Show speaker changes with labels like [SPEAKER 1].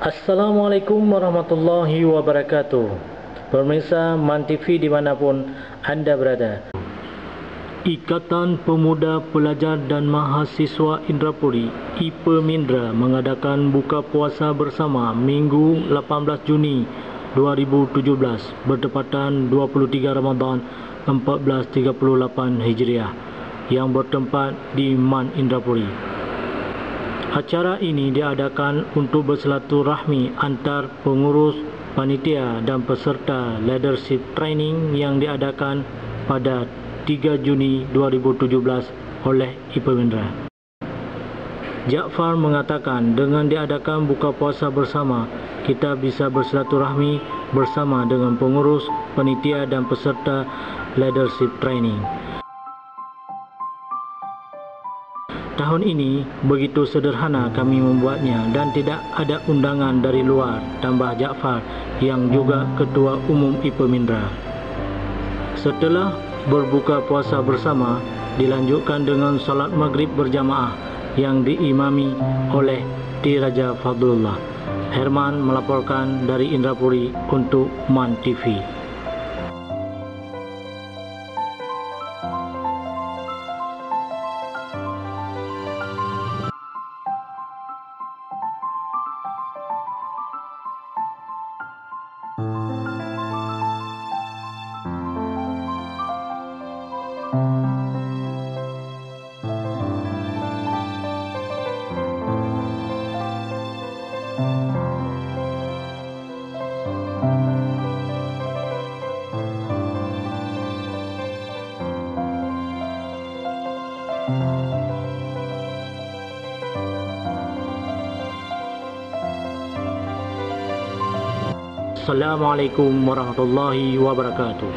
[SPEAKER 1] Assalamualaikum warahmatullahi wabarakatuh. Pemirsa MAN TV dimanapun Anda berada. Ikatan Pemuda Pelajar dan Mahasiswa Indrapuri (IPMINDRA) mengadakan buka puasa bersama Minggu 18 Juni 2017 bertepatan 23 Ramadan 1438 Hijriah yang bertempat di MAN Indrapuri. Acara ini diadakan untuk bersilaturahmi antar pengurus, panitia dan peserta leadership training yang diadakan pada 3 Juni 2017 oleh IPMINDRA. Jaafar mengatakan dengan diadakan buka puasa bersama, kita bisa bersilaturahmi bersama dengan pengurus, panitia dan peserta leadership training. Tahun ini begitu sederhana kami membuatnya dan tidak ada undangan dari luar, tambah Jaafar yang juga Ketua Umum IPMINDRA. Setelah berbuka puasa bersama, dilanjutkan dengan solat maghrib berjamaah yang diimami oleh Diraja Fadlullah. Herman melaporkan dari Indrapuri untuk MAN TV. Assalamualaikum warahmatullahi wabarakatuh.